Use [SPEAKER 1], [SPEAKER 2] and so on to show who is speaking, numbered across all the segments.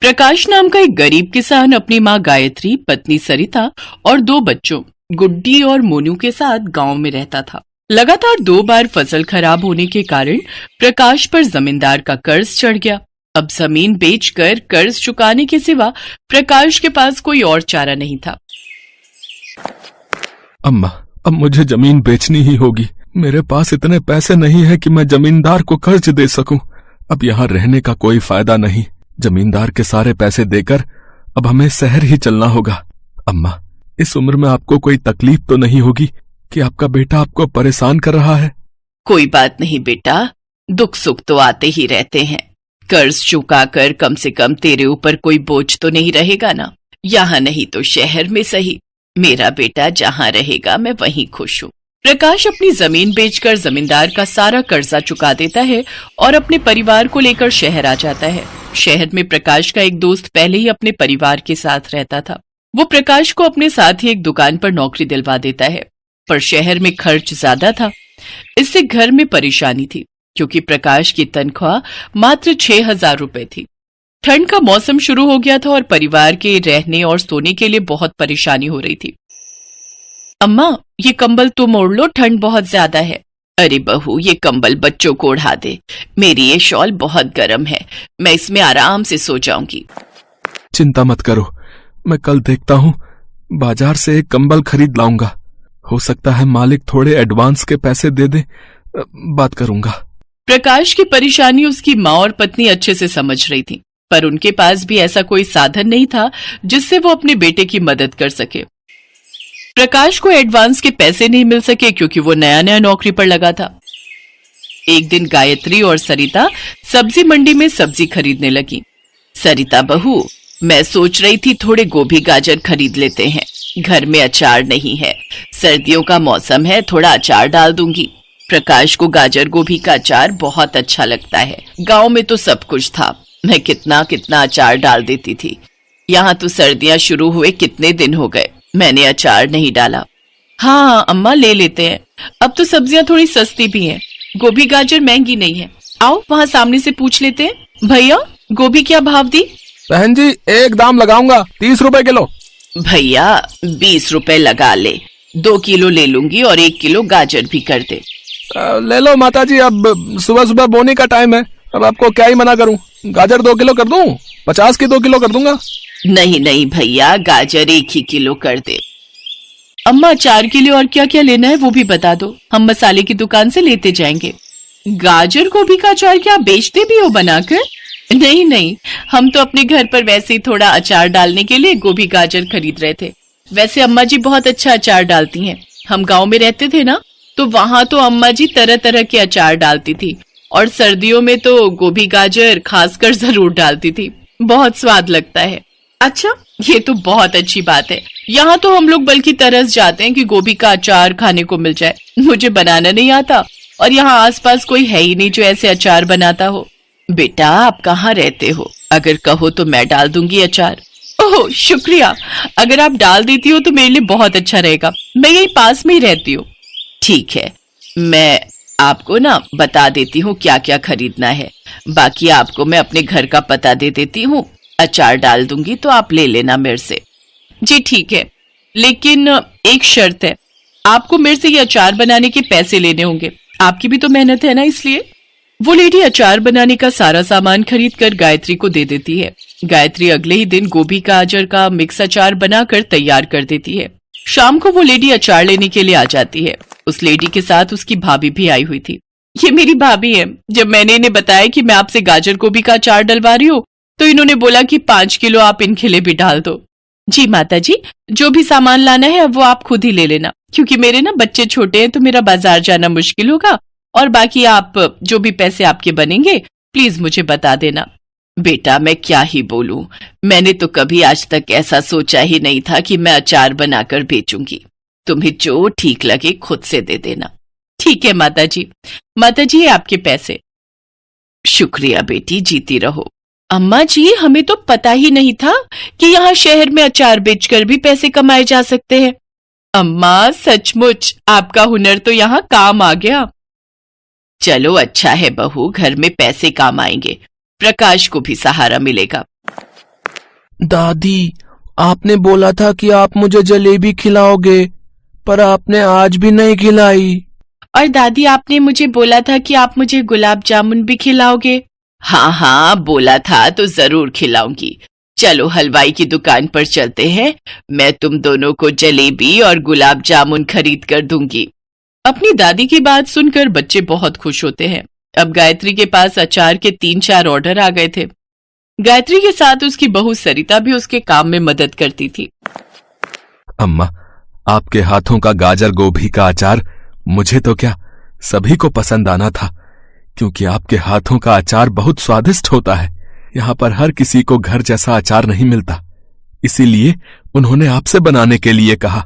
[SPEAKER 1] प्रकाश नाम का एक गरीब किसान अपनी माँ गायत्री, पत्नी सरिता और 2 बच्चों गुड्डी और मोनू के साथ गांव में रहता था। लगातार 2 बार फसल खराब होने के कारण प्रकाश पर जमींदार का कर्ज चढ़ गया। अब जमीन बेचकर कर्ज चुकाने के सिवा प्रकाश के पास कोई और चारा नहीं था।
[SPEAKER 2] अम्मा, अब मुझे जमीन बेचनी ही होगी। मेरे पास इतने पैसे नहीं है कि मैं जमींदार को कर्ज दे सकूं। अब यहाँ रहने का कोई फायदा नहीं। जमींदार के सारे पैसे देकर अब हमें शहर ही चलना होगा। अम्मा, इस उम्र में आपको कोई तकलीफ तो नहीं होगी कि आपका बेटा आपको परेशान कर रहा है?
[SPEAKER 1] कोई बात नहीं बेटा, दुख सुख तो आते ही रहते हैं। कर्ज चुकाकर कम से कम तेरे ऊपर कोई बोझ तो नहीं रहेगा ना। यहाँ नहीं तो शहर में सही, मेरा बेटा जहाँ रहेगा मैं वहीं खुश हूँ। प्रकाश अपनी जमीन बेचकर जमींदार का सारा कर्जा चुका देता है और अपने परिवार को लेकर शहर आ जाता है। शहर में प्रकाश का एक दोस्त पहले ही अपने परिवार के साथ रहता था। वो प्रकाश को अपने साथ ही एक दुकान पर नौकरी दिलवा देता है, पर शहर में खर्च ज्यादा था। इससे घर में परेशानी थी क्योंकि प्रकाश की तनख्वाह मात्र 6,000 रुपए थी। ठंड का मौसम शुरू हो गया था और परिवार के रहने और सोने के लिए बहुत परेशानी हो रही थी। अम्मा, ये कंबल तुम ओढ़ लो, ठंड बहुत ज्यादा है। अरे बहू, ये कंबल बच्चों को ओढ़ा दे। मेरी ये शॉल बहुत गर्म है, मैं इसमें आराम से सो जाऊंगी।
[SPEAKER 2] चिंता मत करो, मैं कल देखता हूँ, बाजार से एक कंबल खरीद लाऊंगा। हो सकता है मालिक थोड़े एडवांस के पैसे दे दे, बात करूंगा।
[SPEAKER 1] प्रकाश की परेशानी उसकी माँ और पत्नी अच्छे से समझ रही थी, पर उनके पास भी ऐसा कोई साधन नहीं था जिससे वो अपने बेटे की मदद कर सके। प्रकाश को एडवांस के पैसे नहीं मिल सके क्योंकि वो नया नया नौकरी पर लगा था। एक दिन गायत्री और सरिता सब्जी मंडी में सब्जी खरीदने लगी। सरिता बहू, मैं सोच रही थी थोड़े गोभी गाजर खरीद लेते हैं, घर में अचार नहीं है, सर्दियों का मौसम है, थोड़ा अचार डाल दूंगी। प्रकाश को गाजर गोभी का अचार बहुत अच्छा लगता है। गांव में तो सब कुछ था, मैं कितना कितना अचार डाल देती थी। यहाँ तो सर्दियां शुरू हुए कितने दिन हो गए, मैंने अचार नहीं डाला। हाँ अम्मा, ले लेते हैं, अब तो सब्जियां थोड़ी सस्ती भी हैं, गोभी गाजर महंगी नहीं है। आओ वहाँ सामने से पूछ लेते हैं। भैया, गोभी क्या भाव दी?
[SPEAKER 2] बहन जी, एक दाम लगाऊंगा, 30 रुपए किलो।
[SPEAKER 1] भैया 20 रुपए लगा ले, 2 किलो ले लूंगी और 1 किलो गाजर भी कर दे।
[SPEAKER 2] ले लो माता जी, अब सुबह सुबह बोने का टाइम है, अब आपको क्या ही मना करूं। गाजर 2 किलो कर दूं? 50 की 2 किलो कर दूंगा।
[SPEAKER 1] नहीं नहीं भैया, गाजर 1 ही किलो कर दे। अम्मा, 4 किलो और क्या क्या लेना है वो भी बता दो, हम मसाले की दुकान से लेते जाएंगे। गाजर गोभी का अचार क्या बेचते भी हो बनाकर? नहीं नहीं, हम तो अपने घर पर वैसे ही थोड़ा अचार डालने के लिए गोभी गाजर खरीद रहे थे। वैसे अम्मा जी बहुत अच्छा अचार डालती हैं। हम गांव में रहते थे ना, तो वहां तो अम्मा जी तरह तरह के अचार डालती थी और सर्दियों में तो गोभी गाजर खासकर जरूर डालती थी, बहुत स्वाद लगता है। अच्छा, ये तो बहुत अच्छी बात है। यहाँ तो हम लोग बल्कि तरस जाते हैं कि गोभी का अचार खाने को मिल जाए। मुझे बनाना नहीं आता और यहाँ आसपास कोई है ही नहीं जो ऐसे अचार बनाता हो। बेटा, आप कहाँ रहते हो? अगर कहो तो मैं डाल दूंगी अचार। ओह शुक्रिया, अगर आप डाल देती हो तो मेरे लिए बहुत अच्छा रहेगा, मैं यही पास में ही रहती हूँ। ठीक है, मैं आपको ना बता देती हूँ क्या क्या खरीदना है, बाकी आपको मैं अपने घर का पता दे देती हूँ। अचार डाल दूंगी तो आप ले लेना मेरे से। जी ठीक है, लेकिन एक शर्त है, आपको मेरे से ये अचार बनाने के पैसे लेने होंगे, आपकी भी तो मेहनत है ना, इसलिए। वो लेडी अचार बनाने का सारा सामान खरीद कर गायत्री को दे देती है। गायत्री अगले ही दिन गोभी गाजर का मिक्स अचार बनाकर तैयार कर देती है। शाम को वो लेडी अचार लेने के लिए आ जाती है। उस लेडी के साथ उसकी भाभी भी आई हुई थी। ये मेरी भाभी है। जब मैंने इन्हें बताया कि मैं आपसे गाजर गोभी का अचार डलवा रही हूँ तो इन्होंने बोला कि 5 किलो आप इनके लिए भी डाल दो। जी माता जी, जो भी सामान लाना है वो आप खुद ही ले लेना, क्योंकि मेरे ना बच्चे छोटे हैं तो मेरा बाजार जाना मुश्किल होगा, और बाकी आप जो भी पैसे आपके बनेंगे प्लीज मुझे बता देना। बेटा, मैं क्या ही बोलूं, मैंने तो कभी आज तक ऐसा सोचा ही नहीं था कि मैं अचार बनाकर बेचूंगी। तुम्हें जो ठीक लगे खुद से दे देना। ठीक है माता जी। माता जी, ये आपके पैसे। शुक्रिया बेटी, जीती रहो। अम्मा जी, हमें तो पता ही नहीं था कि यहाँ शहर में अचार बेचकर भी पैसे कमाए जा सकते हैं। अम्मा, सचमुच आपका हुनर तो यहाँ काम आ गया। चलो अच्छा है बहू, घर में पैसे काम आएंगे, प्रकाश को भी सहारा मिलेगा।
[SPEAKER 2] दादी, आपने बोला था कि आप मुझे जलेबी खिलाओगे, पर आपने आज भी नहीं खिलाई।
[SPEAKER 1] और दादी, आपने मुझे बोला था कि आप मुझे गुलाब जामुन भी खिलाओगे। हाँ हाँ, बोला था तो जरूर खिलाऊंगी। चलो हलवाई की दुकान पर चलते हैं, मैं तुम दोनों को जलेबी और गुलाब जामुन खरीद कर दूंगी। अपनी दादी की बात सुनकर बच्चे बहुत खुश होते हैं। अब गायत्री के पास अचार के 3-4 ऑर्डर आ गए थे। गायत्री के साथ उसकी बहू सरिता भी उसके काम में मदद करती थी।
[SPEAKER 2] अम्मा, आपके हाथों का गाजर गोभी का अचार मुझे तो क्या, सभी को पसंद आना था, क्योंकि आपके हाथों का अचार बहुत स्वादिष्ट होता है। यहाँ पर हर किसी को घर जैसा अचार नहीं मिलता, इसीलिए उन्होंने आपसे बनाने के लिए कहा।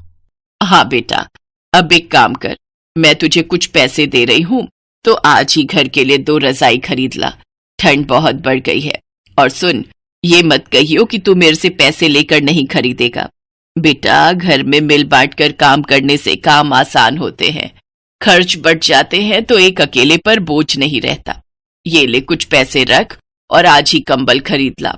[SPEAKER 1] हाँ बेटा, अब एक काम कर, मैं तुझे कुछ पैसे दे रही हूँ, तो आज ही घर के लिए 2 रजाई खरीद ला। ठंड बहुत बढ़ गई है। और सुन, ये मत कहियो कि तू मेरे से पैसे लेकर नहीं खरीदेगा। बेटा, घर में मिल बांट कर काम करने से काम आसान होते हैं, खर्च बढ़ जाते हैं तो एक अकेले पर बोझ नहीं रहता। ये ले, कुछ पैसे रख और आज ही कंबल खरीद ला।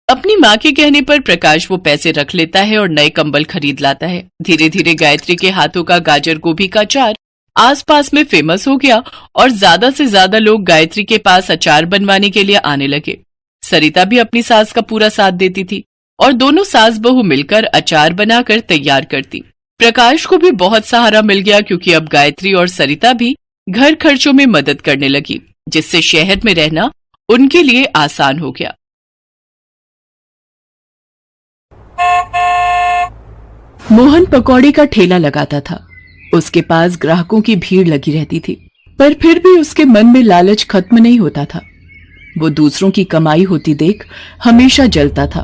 [SPEAKER 1] अपनी माँ के कहने पर प्रकाश वो पैसे रख लेता है और नए कंबल खरीद लाता है। धीरे धीरे गायत्री के हाथों का गाजर गोभी का अचार आसपास में फेमस हो गया और ज्यादा से ज्यादा लोग गायत्री के पास अचार बनवाने के लिए आने लगे। सरिता भी अपनी सास का पूरा साथ देती थी और दोनों सास बहू मिलकर अचार बनाकर तैयार करती। प्रकाश को भी बहुत सहारा मिल गया, क्योंकि अब गायत्री और सरिता भी घर खर्चों में मदद करने लगी, जिससे शहर में रहना उनके लिए आसान हो गया। मोहन पकौड़े का ठेला लगाता था। उसके पास ग्राहकों की भीड़ लगी रहती थी, पर फिर भी उसके मन में लालच खत्म नहीं होता था। वो दूसरों की कमाई होती देख हमेशा जलता था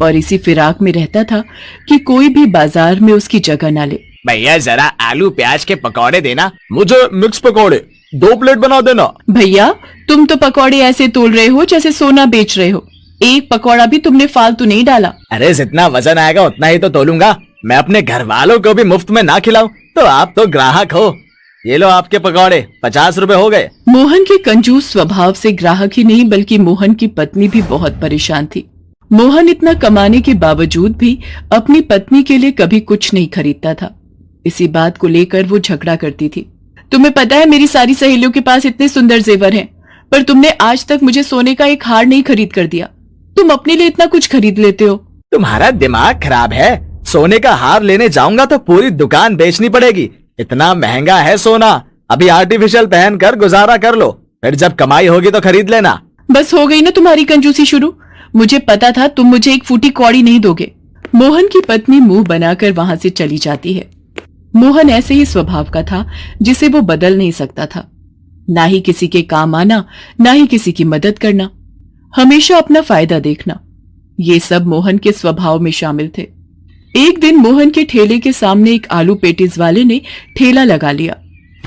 [SPEAKER 1] और इसी फिराक में रहता था कि कोई भी बाजार में उसकी जगह ना ले।
[SPEAKER 3] भैया, जरा आलू प्याज के पकौड़े देना। मुझे मिक्स पकौड़े 2 प्लेट बना देना।
[SPEAKER 1] भैया, तुम तो पकौड़े ऐसे तोल रहे हो जैसे सोना बेच रहे हो। एक पकौड़ा भी तुमने फालतू नहीं डाला।
[SPEAKER 3] अरे, जितना वजन आएगा उतना ही तो तोलूंगा। मैं अपने घर वालों को भी मुफ्त में ना खिलाऊं तो आप तो ग्राहक हो। ये लो आपके पकौड़े, 50 रुपए हो गए।
[SPEAKER 1] मोहन के कंजूस स्वभाव से ग्राहक ही नहीं बल्कि मोहन की पत्नी भी बहुत परेशान थी। मोहन इतना कमाने के बावजूद भी अपनी पत्नी के लिए कभी कुछ नहीं खरीदता था। इसी बात को लेकर वो झगड़ा करती थी। तुम्हें पता है, मेरी सारी सहेलियों के पास इतने सुंदर जेवर हैं, पर तुमने आज तक मुझे सोने का एक हार नहीं खरीद कर दिया। तुम अपने लिए इतना कुछ खरीद लेते हो।
[SPEAKER 3] तुम्हारा दिमाग खराब है। सोने का हार लेने जाऊंगा तो पूरी दुकान बेचनी पड़ेगी। इतना महंगा है सोना। अभी आर्टिफिशियल पहन कर गुजारा कर लो, फिर जब कमाई होगी तो खरीद लेना।
[SPEAKER 1] बस हो गई ना तुम्हारी कंजूसी शुरू। मुझे पता था तुम मुझे एक फूटी कौड़ी नहीं दोगे। मोहन की पत्नी मुंह बनाकर वहां से चली जाती है। मोहन ऐसे ही स्वभाव का था जिसे वो बदल नहीं सकता था। ना ही किसी के काम आना, ना ही किसी की मदद करना, हमेशा अपना फायदा देखना, ये सब मोहन के स्वभाव में शामिल थे। एक दिन मोहन के ठेले के सामने एक आलू पेटीज वाले ने ठेला लगा लिया।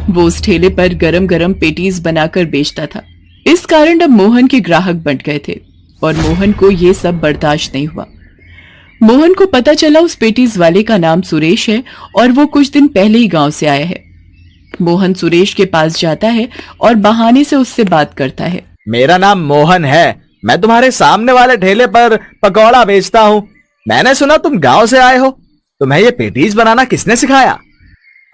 [SPEAKER 1] वो उस ठेले पर गरम गरम पेटीज बनाकर बेचता था। इस कारण अब मोहन के ग्राहक बंट गए थे और मोहन को ये सब बर्दाश्त नहीं हुआ। मोहन को पता चला उस पेटीज वाले का नाम सुरेश है और वो कुछ दिन पहले ही गांव से आया है। मोहन सुरेश के पास जाता है और बहाने से उससे बात करता है।
[SPEAKER 3] मेरा नाम मोहन है, मैं तुम्हारे सामने वाले ठेले पर पकौड़ा बेचता हूँ। मैंने सुना तुम गांव से आए हो। तुम्हें ये पेटीज बनाना किसने सिखाया?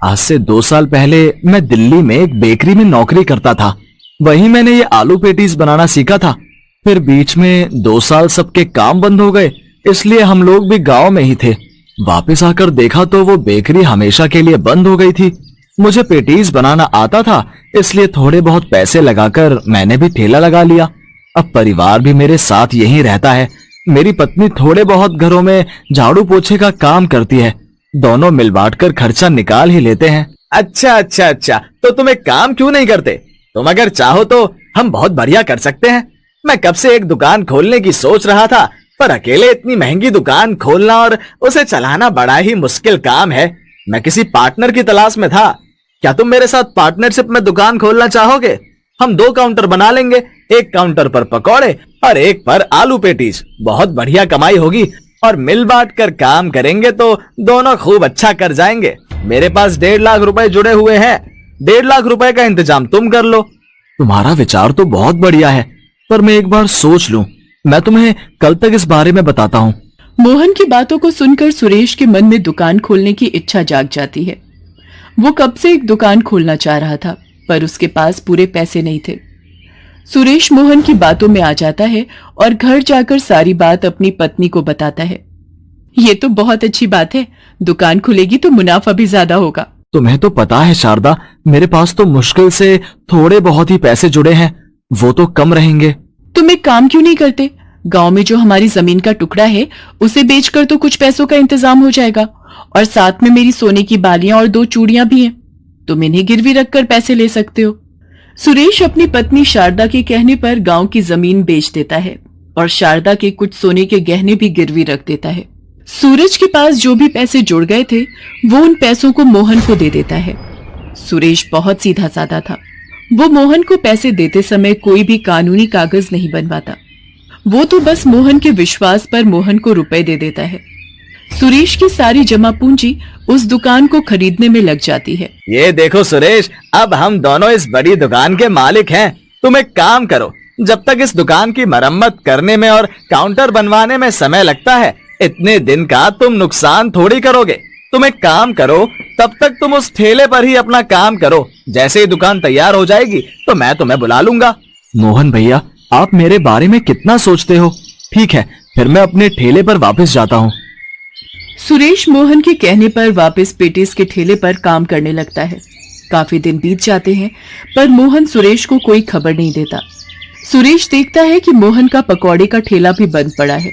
[SPEAKER 3] आज से 2 साल पहले मैं दिल्ली में एक बेकरी में नौकरी करता था। वहीं मैंने ये आलू पेटीज बनाना सीखा था। फिर बीच में 2 साल सबके काम बंद हो गए, इसलिए हम लोग भी गांव में ही थे। वापस आकर देखा तो वो बेकरी हमेशा के लिए बंद हो गई थी। मुझे पेटीज बनाना आता था, इसलिए थोड़े बहुत पैसे लगाकर मैंने भी ठेला लगा लिया। अब परिवार भी मेरे साथ यहीं रहता है। मेरी पत्नी थोड़े बहुत घरों में झाड़ू पोछे का काम करती है। दोनों मिल बांट कर खर्चा निकाल ही लेते हैं। अच्छा, तो तुम एक काम क्यों नहीं करते? तुम अगर चाहो तो हम बहुत बढ़िया कर सकते हैं। मैं कब से एक दुकान खोलने की सोच रहा था, पर अकेले इतनी महंगी दुकान खोलना और उसे चलाना बड़ा ही मुश्किल काम है। मैं किसी पार्टनर की तलाश में था। क्या तुम मेरे साथ पार्टनरशिप में दुकान खोलना चाहोगे? हम 2 काउंटर बना लेंगे, एक काउंटर पर पकौड़े और एक पर आलू पेटीज। बहुत बढ़िया कमाई होगी और मिल बांट कर काम करेंगे तो दोनों खूब अच्छा कर जाएंगे। मेरे पास 1.5 लाख रुपए जुड़े हुए हैं। 1.5 लाख रुपए का इंतजाम तुम कर लो। तुम्हारा विचार तो बहुत बढ़िया है, पर मैं एक बार सोच लूं। मैं तुम्हें कल तक इस बारे में बताता हूँ।
[SPEAKER 1] मोहन की बातों को सुनकर सुरेश के मन में दुकान खोलने की इच्छा जाग जाती है। वो कब से एक दुकान खोलना चाह रहा था, पर उसके पास पूरे पैसे नहीं थे। सुरेश मोहन की बातों में आ जाता है और घर जाकर सारी बात अपनी पत्नी को बताता है। ये तो बहुत अच्छी बात है, दुकान खुलेगी तो मुनाफा भी ज्यादा होगा।
[SPEAKER 3] तुम्हें तो पता है शारदा, मेरे पास तो मुश्किल से थोड़े बहुत ही पैसे जुड़े हैं, वो तो कम रहेंगे।
[SPEAKER 1] तुम एक काम क्यों नहीं करते? गांव में जो हमारी जमीन का टुकड़ा है उसे बेचकर तो कुछ पैसों का इंतजाम हो जाएगा, और साथ में मेरी सोने की बालियां और 2 चूड़ियां भी हैं। तुम इन्हें गिरवी रखकर पैसे ले सकते हो। सुरेश अपनी पत्नी शारदा के कहने पर गांव की जमीन बेच देता है और शारदा के कुछ सोने के गहने भी गिरवी रख देता है। सूरज के पास जो भी पैसे जुड़ गए थे वो उन पैसों को मोहन को दे देता है। सुरेश बहुत सीधा साधा था। वो मोहन को पैसे देते समय कोई भी कानूनी कागज नहीं बनवाता। वो तो बस मोहन के विश्वास पर मोहन को रुपए दे देता है। सुरेश की सारी जमा पूंजी उस दुकान को खरीदने में लग जाती है।
[SPEAKER 3] ये देखो सुरेश, अब हम दोनों इस बड़ी दुकान के मालिक हैं। तुम एक काम करो, जब तक इस दुकान की मरम्मत करने में और काउंटर बनवाने में समय लगता है, इतने दिन का तुम नुकसान थोड़ी करोगे। तुम एक काम करो, तब तक तुम उस ठेले पर ही अपना काम करो। जैसे ही दुकान तैयार हो जाएगी तो मैं तुम्हें बुला लूंगा। मोहन भैया, आप मेरे बारे में कितना सोचते हो। ठीक है, फिर मैं अपने ठेले पर वापस जाता हूँ।
[SPEAKER 1] सुरेश मोहन के कहने पर वापस पेटिस के ठेले पर काम करने लगता है। काफी दिन बीत जाते हैं, पर मोहन सुरेश को कोई खबर नहीं देता। सुरेश देखता है कि मोहन का पकौड़े का ठेला भी बंद पड़ा है।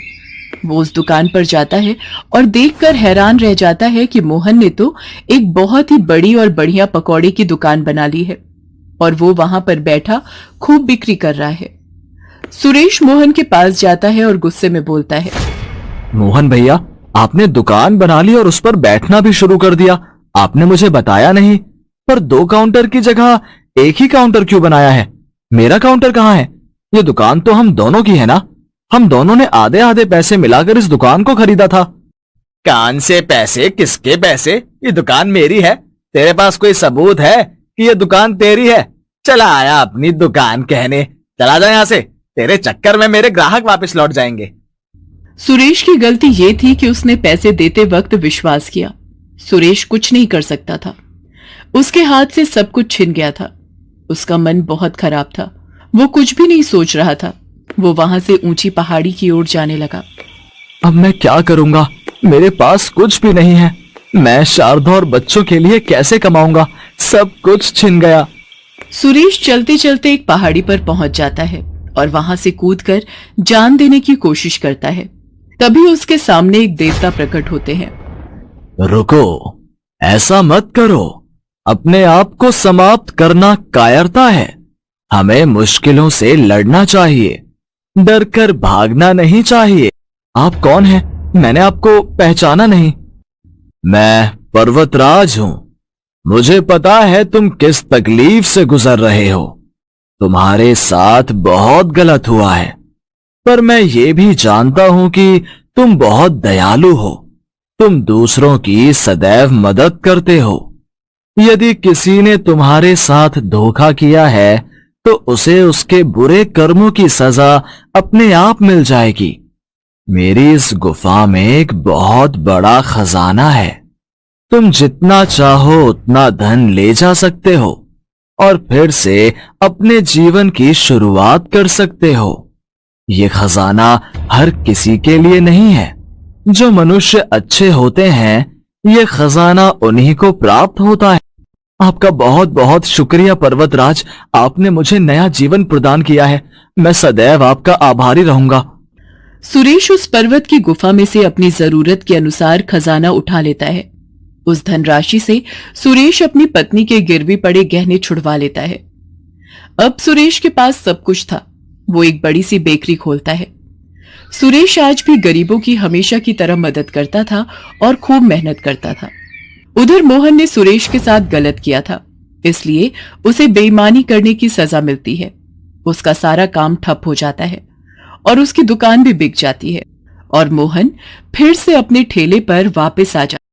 [SPEAKER 1] वो उस दुकान पर जाता है और देखकर हैरान रह जाता है कि मोहन ने तो एक बहुत ही बड़ी और बढ़िया पकौड़े की दुकान बना ली है और वो वहां पर बैठा खूब बिक्री कर रहा है। सुरेश मोहन के पास जाता है और गुस्से में बोलता है,
[SPEAKER 3] मोहन भैया, आपने दुकान बना ली और उस पर बैठना भी शुरू कर दिया। आपने मुझे बताया नहीं। पर 2 काउंटर की जगह एक ही काउंटर क्यों बनाया है? मेरा काउंटर कहाँ है? ये दुकान तो हम दोनों की है ना? हम दोनों ने आधे आधे पैसे मिलाकर इस दुकान को खरीदा था। कान से पैसे? किसके पैसे? ये दुकान मेरी है। तेरे पास कोई सबूत है कि ये दुकान तेरी है? चला आया अपनी दुकान कहने। चला जा यहाँ से, तेरे चक्कर में मेरे ग्राहक वापस लौट जाएंगे।
[SPEAKER 1] सुरेश की गलती ये थी कि उसने पैसे देते वक्त विश्वास किया। सुरेश कुछ नहीं कर सकता था। उसके हाथ से सब कुछ छिन गया था। उसका मन बहुत खराब था। वो कुछ भी नहीं सोच रहा था। वो वहां से ऊंची पहाड़ी की ओर जाने लगा।
[SPEAKER 3] अब मैं क्या करूंगा? मेरे पास कुछ भी नहीं है। मैं शारदा और बच्चों के लिए कैसे कमाऊंगा? सब कुछ छिन गया।
[SPEAKER 1] सुरेश चलते चलते एक पहाड़ी पर पहुंच जाता है और वहां से कूदकर जान देने की कोशिश करता है। तभी उसके सामने एक देवता प्रकट होते हैं।
[SPEAKER 3] रुको, ऐसा मत करो। अपने आप को समाप्त करना कायरता है। हमें मुश्किलों से लड़ना चाहिए, डर कर भागना नहीं चाहिए। आप कौन हैं? मैंने आपको पहचाना नहीं। मैं पर्वतराज हूं। मुझे पता है तुम किस तकलीफ से गुजर रहे हो। तुम्हारे साथ बहुत गलत हुआ है, पर मैं ये भी जानता हूं कि तुम बहुत दयालु हो। तुम दूसरों की सदैव मदद करते हो। यदि किसी ने तुम्हारे साथ धोखा किया है तो उसे उसके बुरे कर्मों की सजा अपने आप मिल जाएगी। मेरी इस गुफा में एक बहुत बड़ा खजाना है। तुम जितना चाहो उतना धन ले जा सकते हो और फिर से अपने जीवन की शुरुआत कर सकते हो। ये खजाना हर किसी के लिए नहीं है। जो मनुष्य अच्छे होते हैं, ये खजाना उन्हीं को प्राप्त होता है। आपका बहुत बहुत शुक्रिया पर्वतराज। आपने मुझे नया जीवन प्रदान किया है। मैं सदैव आपका आभारी रहूंगा।
[SPEAKER 1] सुरेश उस पर्वत की गुफा में से अपनी जरूरत के अनुसार खजाना उठा लेता है। उस धनराशि से सुरेश अपनी पत्नी के गिरवी पड़े गहने छुड़वा लेता है। अब सुरेश के पास सब कुछ था। वो एक बड़ी सी बेकरी खोलता है। सुरेश आज भी गरीबों की हमेशा की तरह मदद करता था और खूब मेहनत करता था। उधर मोहन ने सुरेश के साथ गलत किया था, इसलिए उसे बेईमानी करने की सजा मिलती है। उसका सारा काम ठप हो जाता है और उसकी दुकान भी बिक जाती है और मोहन फिर से अपने ठेले पर वापस आ जाता है।